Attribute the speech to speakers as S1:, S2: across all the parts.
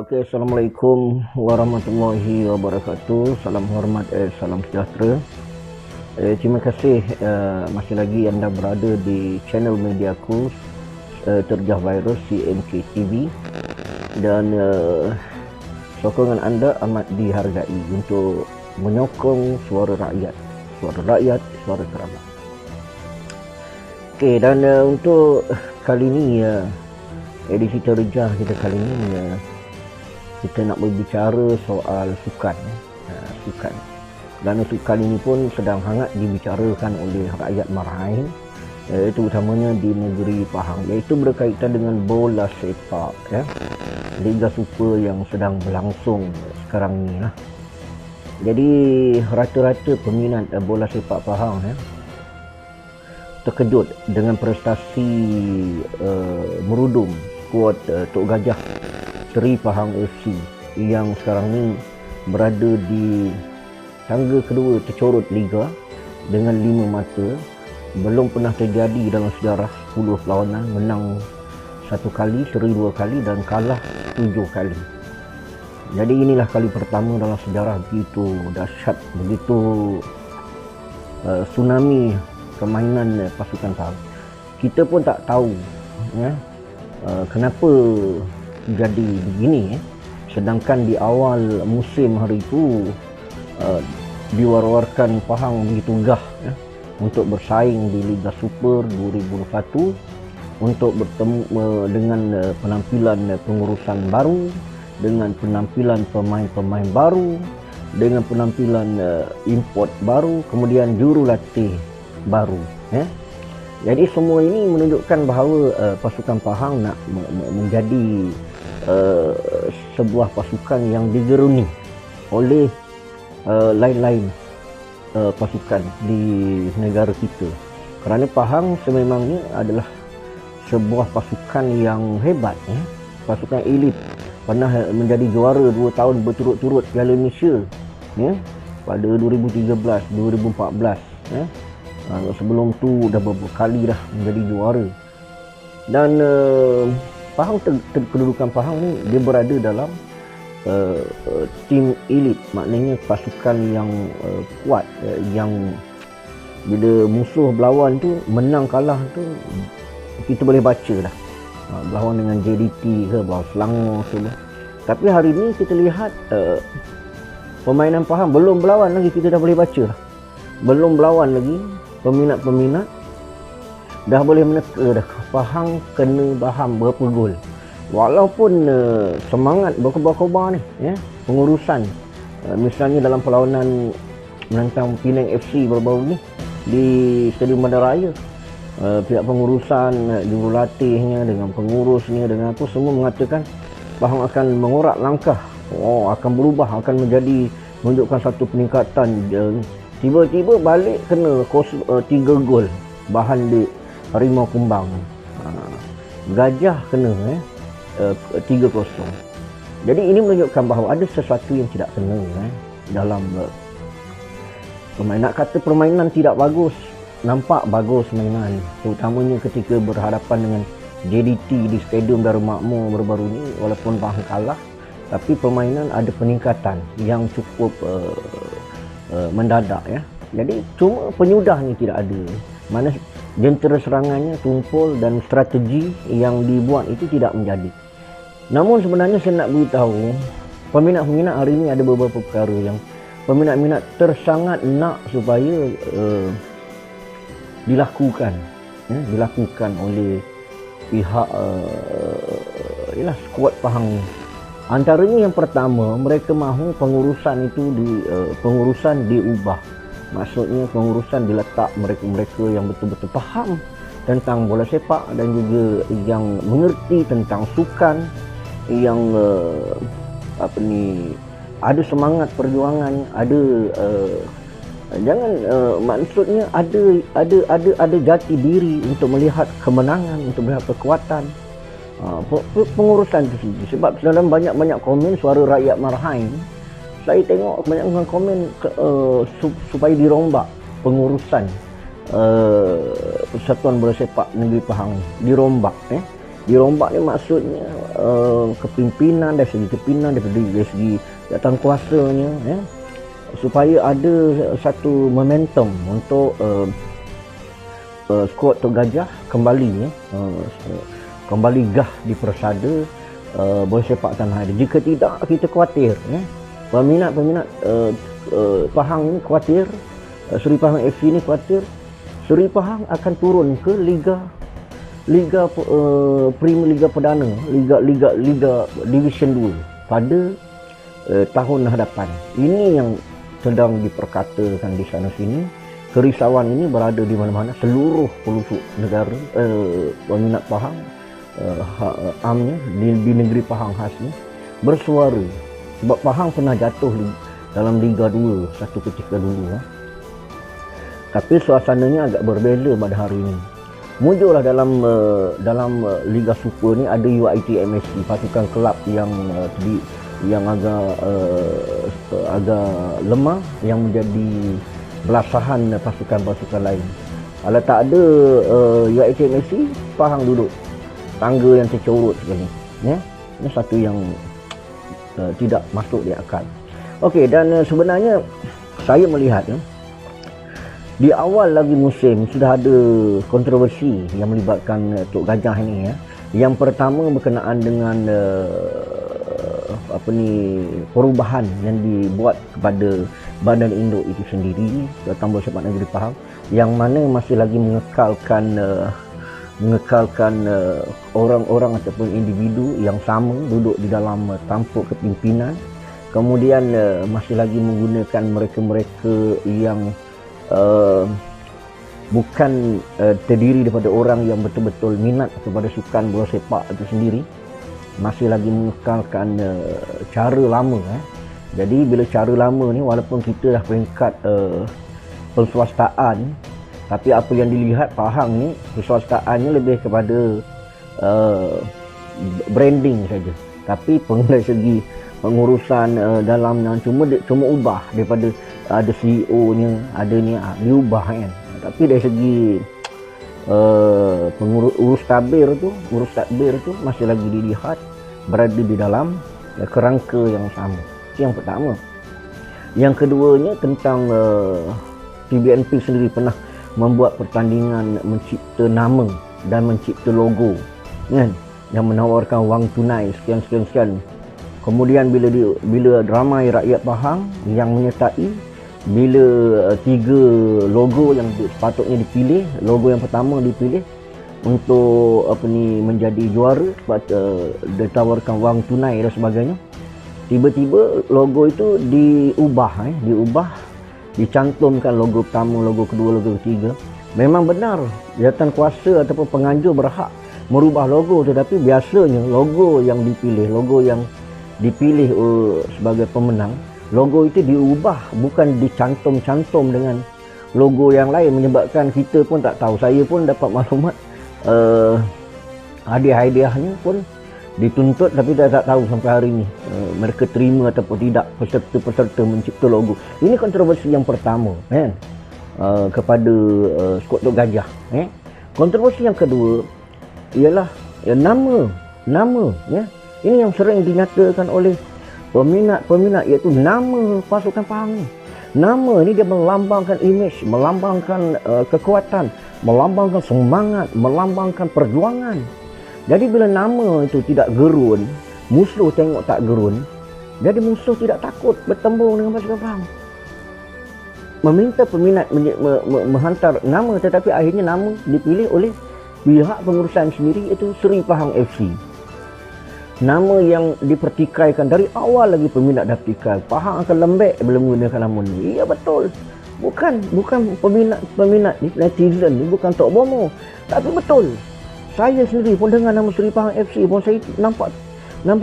S1: Okey, Assalamualaikum warahmatullahi wabarakatuh. Salam hormat, salam sejahtera. Terima kasih masih lagi anda berada di channel mediaku, Terjah Virus CMK TV, dan sokongan anda amat dihargai untuk menyokong suara rakyat, suara kerabat. Okey, dan untuk kali ini edisi Terjah kita kali ini kita nak berbicara soal sukan. Sukan. Dan sukan ini pun sedang hangat dibicarakan oleh rakyat Marahin, terutamanya di negeri Pahang, iaitu berkaitan dengan bola sepak, Liga Super yang sedang berlangsung sekarang ni. Jadi rata-rata peminat bola sepak Pahang terkejut dengan prestasi merudum skuad Tok Gajah Seri Pahang FC yang sekarang ni berada di tangga kedua tercorot Liga dengan 5 mata. Belum pernah terjadi dalam sejarah 10 perlawanan, menang 1 kali, seri 2 kali dan kalah 7 kali. Jadi inilah kali pertama dalam sejarah begitu dahsyat, begitu tsunami permainan pasukan Pahang. Kita pun tak tahu kenapa jadi begini, sedangkan di awal musim hari itu diwar-warkan Pahang begitu gah untuk bersaing di Liga Super 2021, untuk bertemu dengan penampilan pengurusan baru, dengan penampilan pemain-pemain baru, dengan penampilan import baru, kemudian jurulatih baru. Jadi semua ini menunjukkan bahawa pasukan Pahang nak menjadi sebuah pasukan yang digeruni oleh lain-lain pasukan di negara kita. Kerana Pahang sememangnya adalah sebuah pasukan yang hebat, pasukan elit. Pernah menjadi juara 2 tahun berturut-turut Piala Malaysia pada 2013, 2014. Sebelum tu dah beberapa kali dah menjadi juara. Dan Pahang, kedudukan Pahang ni dia berada dalam tim elit, maknanya pasukan yang kuat, yang bila musuh berlawan tu menang kalah tu kita boleh baca dah. Berlawan dengan JDT ke, berlawan Selangor ke. Tapi hari ni kita lihat permainan Pahang belum berlawan lagi, kita dah boleh baca dah. Belum berlawan lagi, peminat-peminat dah boleh meneka dah Pahang kena baham berapa gol. Walaupun semangat berkobar-kobar ni, pengurusan, misalnya dalam perlawanan menentang Penang FC baru-baru ni di Stadium Bandaraya, pihak pengurusan, jurulatihnya dengan pengurusnya dengan apa semua mengatakan Pahang akan mengorak langkah, akan berubah, akan menunjukkan satu peningkatan. Tiba-tiba balik kena 3 gol bahan di Harimau Kumbang. Gajah kena 3-0. Jadi ini menunjukkan bahawa ada sesuatu yang tidak kena dalam permainan. Nak kata permainan tidak bagus, nampak bagus mainan, terutamanya ketika berhadapan dengan JDT di Stadium Darul Makmur baru-baru ni. Walaupun Pahang kalah, tapi permainan ada peningkatan yang cukup mendadak. Jadi cuma penyudahnya tidak ada. Mana jentera serangannya tumpul dan strategi yang dibuat itu tidak menjadi. Namun sebenarnya saya nak beritahu peminat-peminat hari ini ada beberapa perkara yang peminat-peminat tersangat nak supaya dilakukan oleh pihak skuad Pahang. Antaranya yang pertama, mereka mahu pengurusan itu diubah. Maksudnya pengurusan diletak mereka-mereka yang betul-betul faham tentang bola sepak dan juga yang mengerti tentang sukan, yang ada semangat perjuangan, ada maksudnya ada jati diri untuk melihat kemenangan, untuk melihat kekuatan. Pengurusan itu sendiri. Sebab dalam banyak-banyak komen suara rakyat Marahin, saya tengok banyak komen supaya dirombak pengurusan Persatuan Bola Sepak Negeri Pahang, dirombak. Dirombak ni maksudnya kepimpinan, dari segi kepimpinan, dari segi jawatan kuasanya, supaya ada satu momentum untuk skuad Tok Gajah kembali kembali gah di persada bola sepak tanah air. Jika tidak, kita khawatir peminat-peminat Pahang ni khawatir, Seri Pahang FC ni khawatir Seri Pahang akan turun ke Liga Premier Liga Perdana, Liga Division 2 pada tahun hadapan. Ini yang sedang diperkatakan di sana sini. Kerisauan ini berada di mana-mana, seluruh pelosok negara, peminat Pahang amnya di negeri Pahang khas ni bersuara, sebab Pahang pernah jatuh dalam Liga 2 satu ketika dulu. Tapi suasananya agak berbeza pada hari ini. Muncullah dalam Liga Super ni ada UiTMSC, pasukan kelab yang agak lemah, yang menjadi belasahan pasukan-pasukan lain. Kalau tak ada UiTMSC, Pahang duduk tangga yang tercorot sekali. Ini satu yang tidak masuk di akal. Okey, dan sebenarnya saya melihat di awal lagi musim sudah ada kontroversi yang melibatkan Tok Gajah ini. Yang pertama berkenaan dengan perubahan yang dibuat kepada badan induk itu sendiri, Jawatan Bola Sepak Negeri Pahang, yang mana masih lagi mengekalkan orang-orang ataupun individu yang sama duduk di dalam tampuk kepimpinan. Kemudian masih lagi menggunakan mereka-mereka yang bukan terdiri daripada orang yang betul-betul minat kepada sukan bola sepak itu sendiri. Masih lagi mengekalkan cara lama. Jadi bila cara lama ni, walaupun kita dah peringkat perswastaan, tapi apa yang dilihat Pahang ni, perswastaannya lebih kepada branding saja. Tapi dari segi pengurusan dalamnya cuma ubah daripada ada CEO-nya, ada ni diubah kan. Tapi dari segi urus takbir tu masih lagi dilihat berada di dalam kerangka yang sama. Itu yang pertama. Yang keduanya tentang PBNP sendiri pernah membuat pertandingan mencipta nama dan mencipta logo kan, yang menawarkan wang tunai sekian. Kemudian bila ramai rakyat Pahang yang menyertai, bila 3 logo yang sepatutnya dipilih, logo yang pertama dipilih untuk menjadi juara sebab ditawarkan wang tunai dan sebagainya, tiba-tiba logo itu diubah, dicantumkan logo pertama, logo kedua, logo ketiga. Memang benar jawatan kuasa ataupun penganjur berhak merubah logo, tetapi biasanya logo yang dipilih sebagai pemenang, logo itu diubah, bukan dicantum-cantum dengan logo yang lain, menyebabkan kita pun tak tahu. Saya pun dapat maklumat hadiah-hadiahnya pun dituntut, tapi tak tahu sampai hari ini mereka terima ataupun tidak peserta-peserta mencipta logo. Ini kontroversi yang pertama kan, kepada skuad Tok Gajah. Kontroversi yang kedua ialah nama ya. Ini yang sering dinyatakan oleh peminat-peminat, iaitu nama pasukan Pahang ni. Nama ni dia melambangkan imej, melambangkan kekuatan, melambangkan semangat, melambangkan perjuangan. Jadi bila nama itu tidak gerun, musuh tengok tak gerun, jadi musuh tidak takut bertembung dengan pasukan Pahang. Meminta peminat menghantar nama, tetapi akhirnya nama dipilih oleh pihak pengurusan sendiri, iaitu Seri Pahang FC. Nama yang dipertikaikan dari awal lagi, peminat dah pertikai Pahang akan lembek bila menggunakan nama ni. Ya betul. Bukan peminat netizen ni, bukan Tok Bomo. Tapi betul. Saya sendiri pun dengan nama Seri Pahang FC pun saya nampak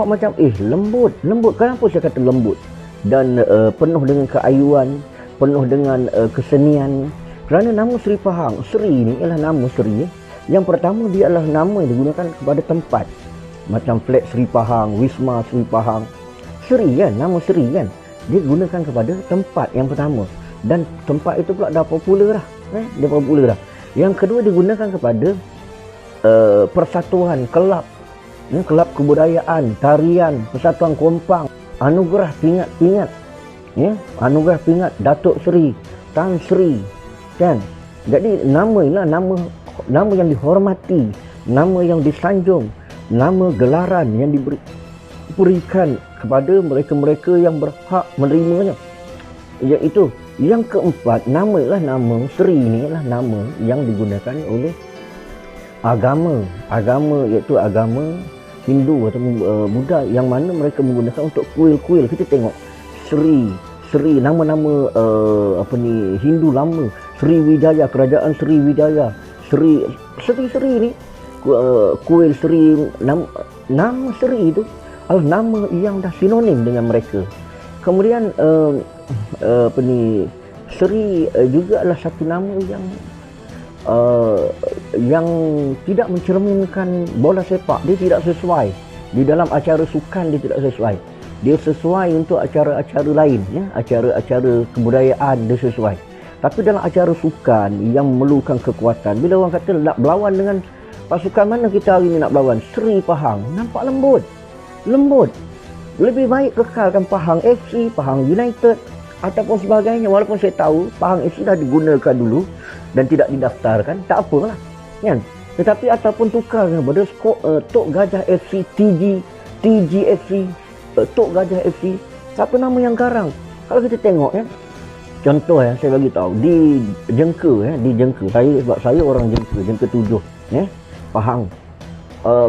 S1: macam lembut. Kenapa saya kata lembut? Dan penuh dengan keayuan, penuh dengan kesenian. Kerana nama Seri Pahang, Seri ni ialah nama Seri. Yang pertama, dia adalah nama yang digunakan kepada tempat. Macam flat Seri Pahang, Wisma Seri Pahang. Seri kan, nama Seri kan, dia gunakan kepada tempat yang pertama. Dan tempat itu pula dah popular dah. Dia popular dah. Yang kedua, digunakan kepada persatuan kelab kelab kebudayaan, tarian, Persatuan Kompang, anugerah pingat-pingat, anugerah pingat Datuk Seri Tan Sri, kan. Jadi nama ialah nama yang dihormati, nama yang disanjung, nama gelaran yang diberikan kepada mereka-mereka yang berhak menerimanya. Iaitu yang keempat, nama ialah nama Seri ni ialah nama yang digunakan oleh agama iaitu agama Hindu atau Buddha, yang mana mereka menggunakan untuk kuil-kuil. Kita tengok Seri nama-nama Hindu lama, Sri Wijaya, kerajaan Sri Wijaya, Seri ni kuil Seri, nama Seri itu adalah nama yang dah sinonim dengan mereka. Kemudian Seri juga adalah satu nama yang tidak mencerminkan bola sepak. Dia tidak sesuai di dalam acara sukan, dia tidak sesuai. Dia sesuai untuk acara-acara lain, acara-acara kebudayaan dia sesuai. Tapi dalam acara sukan yang memerlukan kekuatan, bila orang kata nak berlawan dengan pasukan mana kita hari ni nak berlawan, Seri Pahang, nampak lembut. Lebih baik kekalkan Pahang FC, Pahang United ataupun sebagainya. Walaupun saya tahu Pahang FC dah digunakan dulu dan tidak didaftarkan, tak apalah, kan. Tetapi ataupun tukar kepada Tok Gajah FC, TG FC, Tok Gajah FC, satu nama yang garang. Kalau kita tengok, contoh saya bagi tahu di Jengka, sebab saya orang Jengka 7, Pahang.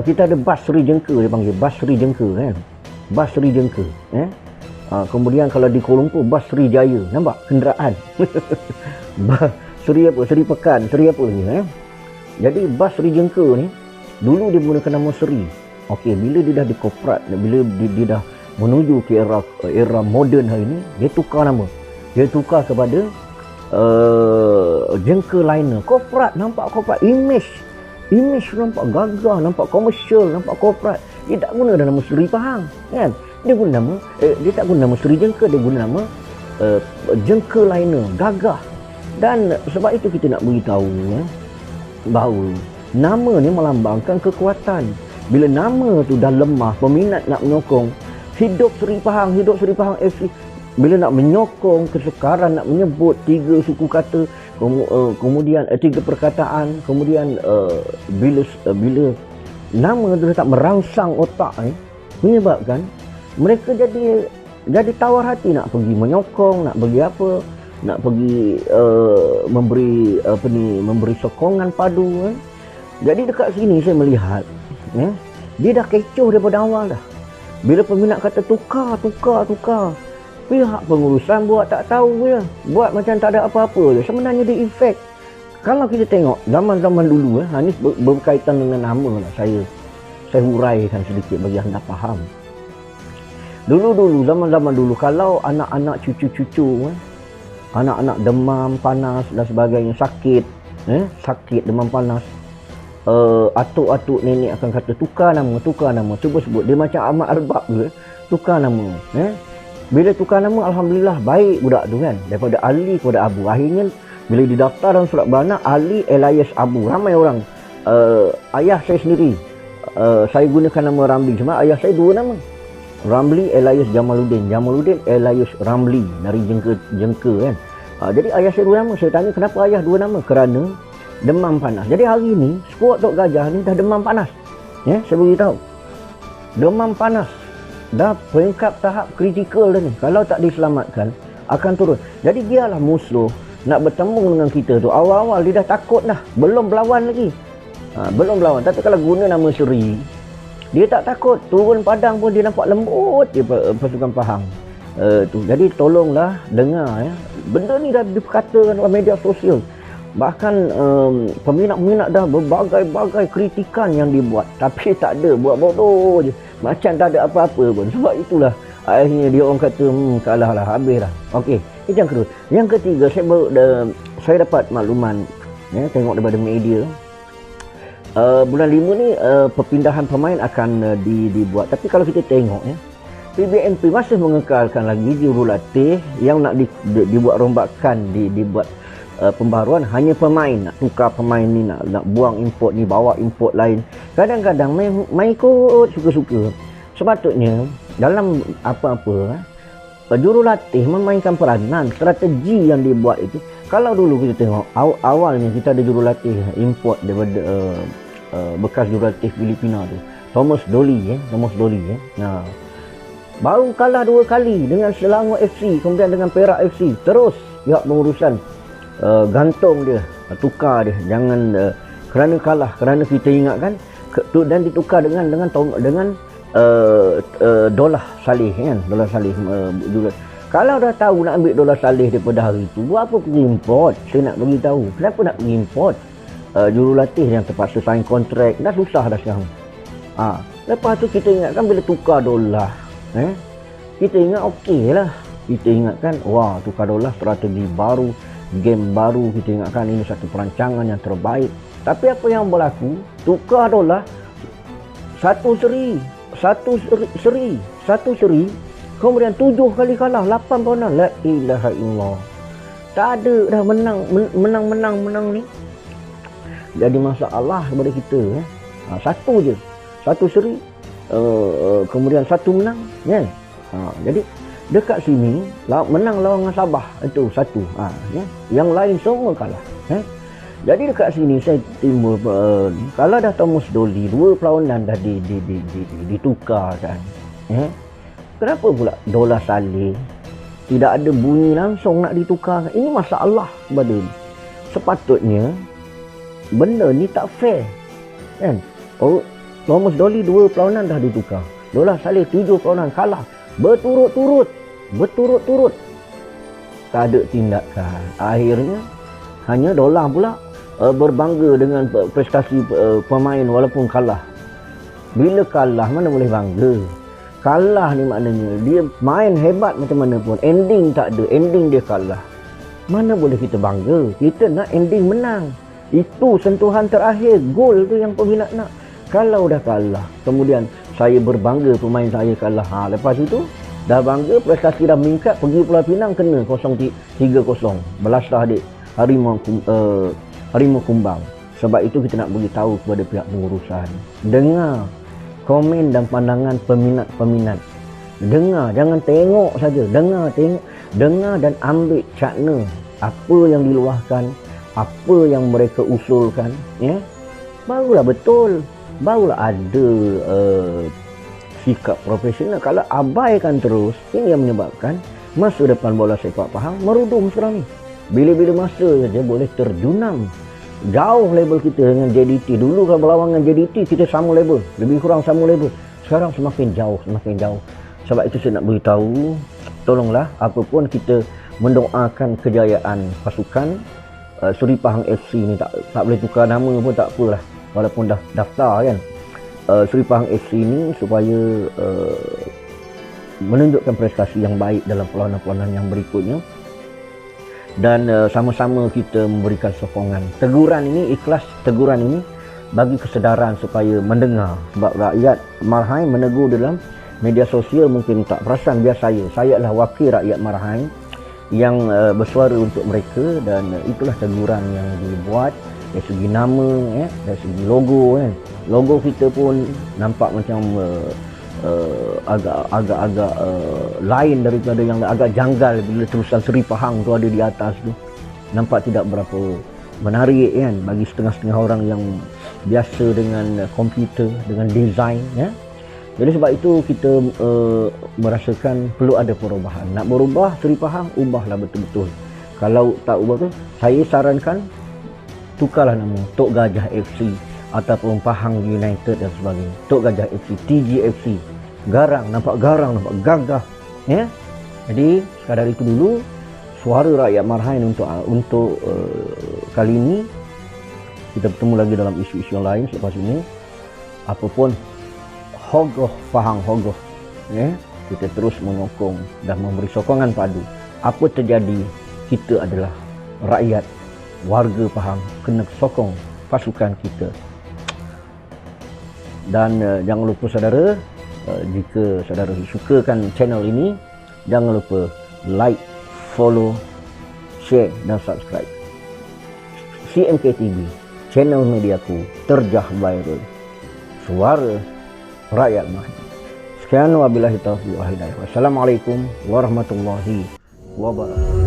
S1: Kita ada Bas Seri Jengka, dia panggil Bas Seri Jengka, kan. Bas Seri Jengka, kemudian kalau di Kuala Lumpur, Bas Seri Jaya, nampak kenderaan. Seri apa? Seri Pekan, Seri apa ni, Jadi Bas Seri Jengka ni dulu dia menggunakan nama Seri. Okey, bila dia dah dikoprat, bila dia dah menuju ke era moden hari ni, dia tukar nama. Dia tukar kepada Jengka Liner. Korporat, nampak korporat, image nampak gagah, nampak komersial, nampak korporat. Dia tak guna nama Seri Pahang, kan. Dia guna nama dia tak guna nama Seri Jengka, dia guna nama Jengka Liner, gagah. Dan sebab itu kita nak beritahu bahawa nama ni melambangkan kekuatan. Bila nama tu dah lemah, peminat nak menyokong hidup Seri Pahang FC. Bila nak menyokong kesukaran, nak menyebut 3 suku kata, kemudian 3 perkataan, kemudian bila nama tu tak merangsang otak ni, menyebabkan mereka jadi tawar hati nak pergi menyokong, nak pergi apa, nak pergi memberi sokongan padu, Jadi dekat sini saya melihat, dia dah kecoh daripada awal dah. Bila peminat kata tukar, pihak pengurusan buat tak tahu je, buat macam tak ada apa-apa je. Sebenarnya dia efek. Kalau kita tengok zaman-zaman dulu, ini berkaitan dengan nama lah, saya huraikan sedikit bagi anda faham. Dulu zaman-zaman dulu, kalau anak-anak cucu-cucu, anak-anak demam panas dan sebagainya, sakit demam panas, atuk-atuk nenek akan kata tukar nama, cuba sebut. Dia macam Ahmad Arbab tu, tukar nama. Bila tukar nama, alhamdulillah baik budak tu, kan. Daripada Ali kepada Abu. Akhirnya bila didaftar dalam surat beranak, Ali Elias Abu. Ramai orang. Ayah saya sendiri, saya gunakan nama Ramli, cuma ayah saya 2 nama, Ramli Elias Jamaluddin Elias Ramli dari Jengka, kan. Jadi ayah saya 2 nama. Saya tanya kenapa ayah 2 nama? Kerana demam panas. Jadi hari ni skuad Tok Gajah ni dah demam panas. Saya beritahu, demam panas dah peringkat tahap kritikal dah ni. Kalau tak diselamatkan akan turun. Jadi dialah musuh nak bertemu dengan kita tu. Awal-awal dia dah takut dah, belum berlawan lagi. Belum berlawan. Tapi kalau guna nama Seri, dia tak takut. Turun padang pun dia nampak lembut je pasukan Pahang. Jadi tolonglah dengar, benda ni dah diperkatakan dalam media sosial. Bahkan peminat-peminat dah berbagai-bagai kritikan yang dibuat, tapi tak ada, buat bodoh je, macam tak ada apa-apa pun. Sebab itulah akhirnya dia orang kata kalah lah, habis lah. Okey, itu yang kedua. Yang ketiga, saya dapat makluman, tengok daripada media, bulan 5 ni perpindahan pemain akan dibuat. Tapi kalau kita tengok, PBNP masih mengekalkan lagi jurulatih yang nak dibuat rombakan, dibuat pembaharuan, hanya pemain nak tukar pemain ni, nak buang import ni, bawa import lain. Kadang-kadang main ikut suka-suka. Sepatutnya dalam apa-apa jurulatih memainkan peranan. Strategi yang dibuat itu, kalau dulu kita tengok awalnya kita ada jurulatih import daripada bekas jurulatih Filipina tu, Thomas Dolly. Nah, baru kalah 2 kali dengan Selangor FC, kemudian dengan Perak FC. Terus pihak pengurusan gantung dia, tukar dia, jangan kerana kalah, kerana kita ingatkan dan ditukar dengan Dolah Saleh kan, Dolah Saleh. Kalau dah tahu nak ambil Dolah Saleh daripada hari tu, buat apa pergi import? Saya nak bagi tahu, kenapa nak pergi import jurulatih yang terpaksa sign kontrak, dah susah dah sekarang. Lepas tu kita ingatkan bila tukar Dolah, kita ingat okey lah, kita ingatkan wah, tukar Dolah, strategi baru, game baru, kita ingatkan ini satu perancangan yang terbaik. Tapi apa yang berlaku, tukar Dolah satu seri, kemudian 7 kali kalah, 8 pointan. La ilaha illallah. Tak ada dah menang ni. Jadi masalah kepada kita satu seri, kemudian 1 menang kan. Jadi dekat sini menang lawan dengan Sabah itu 1, yang lain semua kalah. Jadi dekat sini saya timbul kalau dah Thomas Dolly 2 perlawanan dah ditukarkan, kenapa pula Dolah Saleh tidak ada bunyi langsung nak ditukarkan? Ini masalah kepada ni. Sepatutnya benda ni tak fair kan. Thomas Dolly 2 perlawanan dah ditukar, Dolah Saleh 7 perlawanan kalah berturut-turut, tak ada tindakan. Akhirnya hanya Dolah pula berbangga dengan prestasi pemain walaupun kalah. Bila kalah mana boleh bangga? Kalah ni maknanya dia main hebat macam mana pun, ending tak ada, ending dia kalah. Mana boleh kita bangga? Kita nak ending menang. Itu sentuhan terakhir, gol tu yang peminat nak. Kalau dah kalah, kemudian saya berbangga pemain saya kalah. Lepas itu dah bangga, prestasi dah meningkat, pergi Pulau Pinang kena 3-0. Belasah adik Harimau Kumbang. Sebab itu kita nak beritahu kepada pihak pengurusan, dengar komen dan pandangan peminat-peminat. Dengar, jangan tengok saja. Dengar dan ambil cakna apa yang diluahkan, apa yang mereka usulkan, barulah betul, barulah ada sikap profesional. Kalau abaikan terus, ini yang menyebabkan masa depan bola sepak Pahang merudum sekarang ni. Bila-bila masa saja boleh terjunam. Jauh level kita dengan JDT. Dulu kalau berlawan dengan JDT, kita sama level, lebih kurang sama level. Sekarang semakin jauh. Sebab itu saya nak beritahu, tolonglah, apapun kita mendoakan kejayaan pasukan Seri Pahang FC ni. Tak boleh tukar nama pun tak apalah, walaupun dah daftar kan. Seri Pahang FC ni supaya menunjukkan prestasi yang baik dalam perlawanan-perlawanan yang berikutnya. Dan sama-sama kita memberikan sokongan. Teguran ini, ikhlas teguran ini bagi kesedaran supaya mendengar. Sebab rakyat Marhain menegur dalam media sosial mungkin tak perasan. Biar saya adalah wakil rakyat Marhain yang bersuara untuk mereka. Dan itulah teguran yang dibuat dari segi nama, dari segi logo kan. Logo kita pun nampak macam agak-agak lain daripada yang agak janggal bila tulisan Seri Pahang tu ada di atas tu. Nampak tidak berapa menarik kan bagi setengah-setengah orang yang biasa dengan komputer, dengan desain Jadi sebab itu kita merasakan perlu ada perubahan. Nak berubah Seri Pahang, ubahlah betul-betul. Kalau tak ubah tu, saya sarankan tukarlah nama Tok Gajah FC ataupun Pahang United dan sebagainya. Tok Gajah FC, TGFC. Garang, nampak gagah. Jadi sekadar itu dulu suara rakyat Marhain untuk kali ini. Kita bertemu lagi dalam isu-isu yang lain selepas ini. Apapun Hogoh Pahang Hogoh, kita terus menyokong dan memberi sokongan padu. Apa terjadi, kita adalah rakyat, warga Pahang, kena sokong pasukan kita. Dan jangan lupa saudara, jika saudara sukakan channel ini, jangan lupa like, follow, share dan subscribe. CMK TV, channel mediaku terjah viral, suara rakyat Mahdi. Sekian wabillahi taufiq wal hidayah. Wassalamualaikum warahmatullahi wabarakatuh.